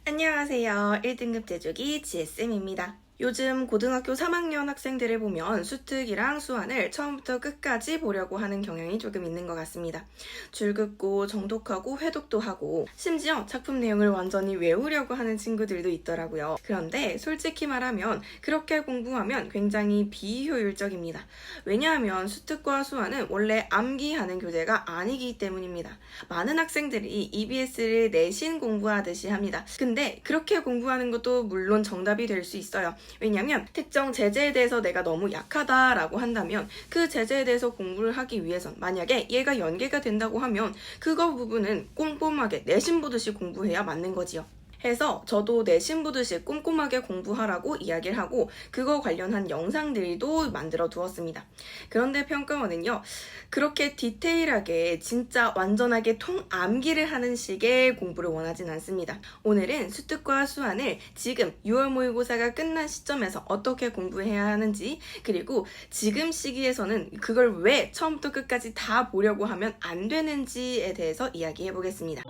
안녕하세요. 1등급 제조기 GSM입니다. 요즘 고등학교 3학년 학생들을 보면 수특이랑 수완을 처음부터 끝까지 보려고 하는 경향이 조금 있는 것 같습니다. 줄 긋고 정독하고 회독도 하고 심지어 작품 내용을 완전히 외우려고 하는 친구들도 있더라고요. 그런데 솔직히 말하면 그렇게 공부하면 굉장히 비효율적입니다. 왜냐하면 수특과 수완은 원래 암기하는 교재가 아니기 때문입니다. 많은 학생들이 EBS를 내신 공부하듯이 합니다. 근데 그렇게 공부하는 것도 물론 정답이 될 수 있어요. 왜냐면 특정 제재에 대해서 내가 너무 약하다라고 한다면 그 제재에 대해서 공부를 하기 위해선 만약에 얘가 연계가 된다고 하면 그거 부분은 꼼꼼하게 내신 보듯이 공부해야 맞는 거지요. 해서 저도 내신 보듯이 꼼꼼하게 공부하라고 이야기를 하고 그거 관련한 영상들도 만들어 두었습니다. 그런데 평가원은요, 그렇게 디테일하게 진짜 완전하게 통암기를 하는 식의 공부를 원하진 않습니다. 오늘은 수특과 수완을 지금 6월 모의고사가 끝난 시점에서 어떻게 공부해야 하는지, 그리고 지금 시기에서는 그걸 왜 처음부터 끝까지 다 보려고 하면 안 되는지에 대해서 이야기해 보겠습니다.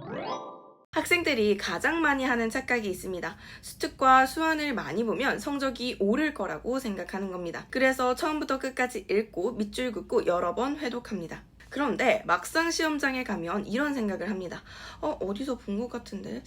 학생들이 가장 많이 하는 착각이 있습니다. 수특과 수완을 많이 보면 성적이 오를 거라고 생각하는 겁니다. 그래서 처음부터 끝까지 읽고 밑줄 긋고 여러 번 회독합니다. 그런데 막상 시험장에 가면 이런 생각을 합니다. 어디서 본 것 같은데?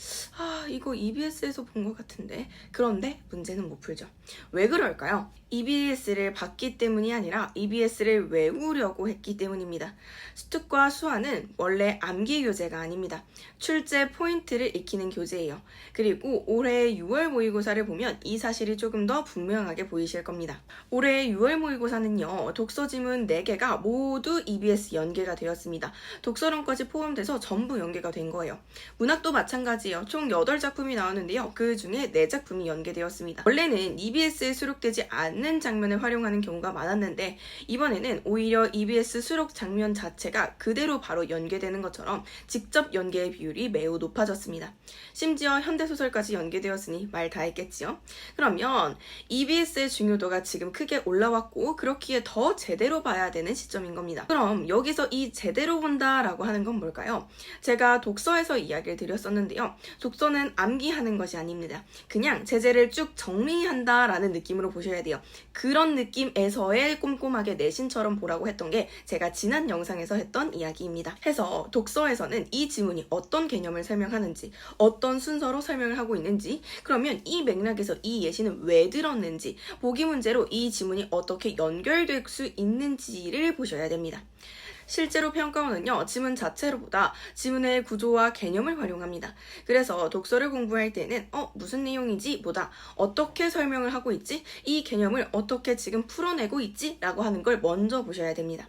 이거 EBS에서 본 것 같은데? 그런데 문제는 못 풀죠. 왜 그럴까요? EBS를 봤기 때문이 아니라 EBS를 외우려고 했기 때문입니다. 수특과 수완은 원래 암기 교재가 아닙니다. 출제 포인트를 익히는 교재예요. 그리고 올해 6월 모의고사를 보면 이 사실이 조금 더 분명하게 보이실 겁니다. 올해 6월 모의고사는요, 독서 지문 4개가 모두 EBS 연계가 되었습니다. 독서론까지 포함돼서 전부 연계가 된 거예요. 문학도 마찬가지예요. 총 8작품이 나오는데요. 그 중에 4작품이 연계되었습니다. 원래는 EBS에 수록되지 않는 장면을 활용하는 경우가 많았는데 이번에는 오히려 EBS 수록 장면 자체가 그대로 바로 연계되는 것처럼 직접 연계의 비율이 매우 높아졌습니다. 심지어 현대소설까지 연계되었으니 말 다 했겠지요? 그러면 EBS의 중요도가 지금 크게 올라왔고 그렇기에 더 제대로 봐야 되는 시점인 겁니다. 그럼 여기서 이 제대로 본다라고 하는 건 뭘까요? 제가 독서에서 이야기를 드렸었는데요. 독서는 암기하는 것이 아닙니다. 그냥 제재를 쭉 정리한다라는 느낌으로 보셔야 돼요. 그런 느낌에서의 꼼꼼하게 내신처럼 보라고 했던 게 제가 지난 영상에서 했던 이야기입니다. 해서 독서에서는 이 지문이 어떤 개념을 설명하는지, 어떤 순서로 설명을 하고 있는지, 그러면 이 맥락에서 이 예시는 왜 들었는지, 보기 문제로 이 지문이 어떻게 연결될 수 있는지를 보셔야 됩니다. 실제로 평가원은요, 지문 자체로보다 지문의 구조와 개념을 활용합니다. 그래서 독서를 공부할 때는 무슨 내용이지? 보다 어떻게 설명을 하고 있지? 이 개념을 어떻게 지금 풀어내고 있지? 라고 하는 걸 먼저 보셔야 됩니다.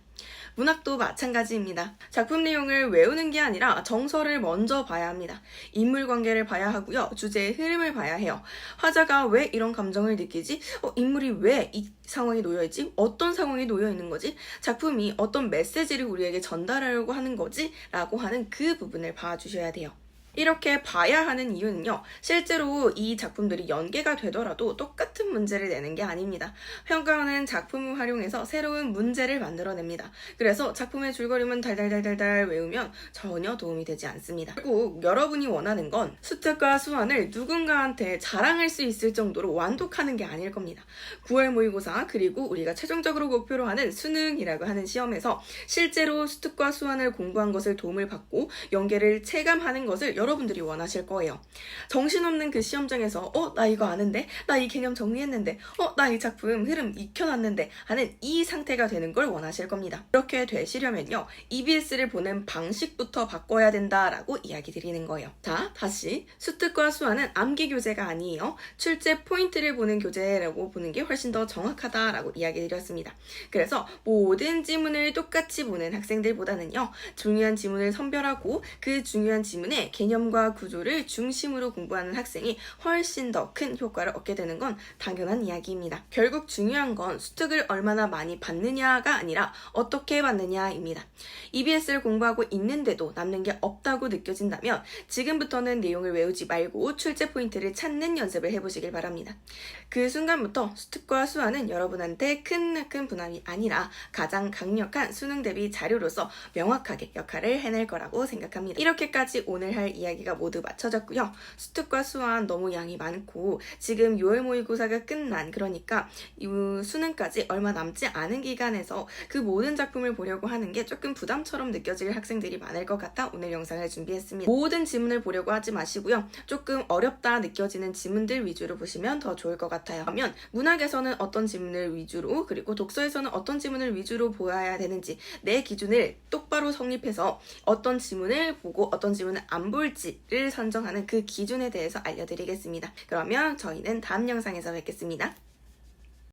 문학도 마찬가지입니다. 작품 내용을 외우는 게 아니라 정서를 먼저 봐야 합니다. 인물 관계를 봐야 하고요. 주제의 흐름을 봐야 해요. 화자가 왜 이런 감정을 느끼지? 인물이 왜 이 상황에 놓여있지? 어떤 상황에 놓여있는 거지? 작품이 어떤 메시지를 우리에게 전달하려고 하는 거지? 라고 하는 그 부분을 봐주셔야 돼요. 이렇게 봐야 하는 이유는요, 실제로 이 작품들이 연계가 되더라도 똑같은 문제를 내는 게 아닙니다. 평가원은 작품을 활용해서 새로운 문제를 만들어냅니다. 그래서 작품의 줄거리만 달달달달달 외우면 전혀 도움이 되지 않습니다. 결국 여러분이 원하는 건 수특과 수완을 누군가한테 자랑할 수 있을 정도로 완독하는 게 아닐 겁니다. 9월 모의고사 그리고 우리가 최종적으로 목표로 하는 수능이라고 하는 시험에서 실제로 수특과 수완을 공부한 것을 도움을 받고 연계를 체감하는 것을 여러분들이 원하실 거예요. 정신없는 그 시험장에서 나 이거 아는데? 나 이 개념 정리했는데? 나 이 작품 흐름 익혀놨는데? 하는 이 상태가 되는 걸 원하실 겁니다. 그렇게 되시려면요, EBS를 보는 방식부터 바꿔야 된다라고 이야기 드리는 거예요. 자, 다시 수특과 수완은 암기 교재가 아니에요. 출제 포인트를 보는 교재라고 보는 게 훨씬 더 정확하다라고 이야기 드렸습니다. 그래서 모든 지문을 똑같이 보는 학생들보다는요, 중요한 지문을 선별하고 그 중요한 지문의 개념과 구조를 중심으로 공부하는 학생이 훨씬 더 큰 효과를 얻게 되는 건 당연한 이야기입니다. 결국 중요한 건 수특을 얼마나 많이 받느냐가 아니라 어떻게 받느냐입니다. EBS를 공부하고 있는데도 남는 게 없다고 느껴진다면 지금부터는 내용을 외우지 말고 출제 포인트를 찾는 연습을 해보시길 바랍니다. 그 순간부터 수특과 수완은 여러분한테 큰 부담이 아니라 가장 강력한 수능 대비 자료로서 명확하게 역할을 해낼 거라고 생각합니다. 이렇게까지 오늘 할 이야기 이야기가 모두 마쳐졌고요. 수특과 수완 너무 양이 많고 지금 6월 모의고사가 끝난, 그러니까 이 수능까지 얼마 남지 않은 기간에서 그 모든 작품을 보려고 하는 게 조금 부담처럼 느껴질 학생들이 많을 것 같아 오늘 영상을 준비했습니다. 모든 지문을 보려고 하지 마시고요. 조금 어렵다 느껴지는 지문들 위주로 보시면 더 좋을 것 같아요. 그러면 문학에서는 어떤 지문을 위주로, 그리고 독서에서는 어떤 지문을 위주로 보아야 되는지 내 기준을 똑바로 성립해서 어떤 지문을 보고 어떤 지문을 안 볼지를 선정하는 그 기준에 대해서 알려드리겠습니다. 그러면 저희는 다음 영상에서 뵙겠습니다.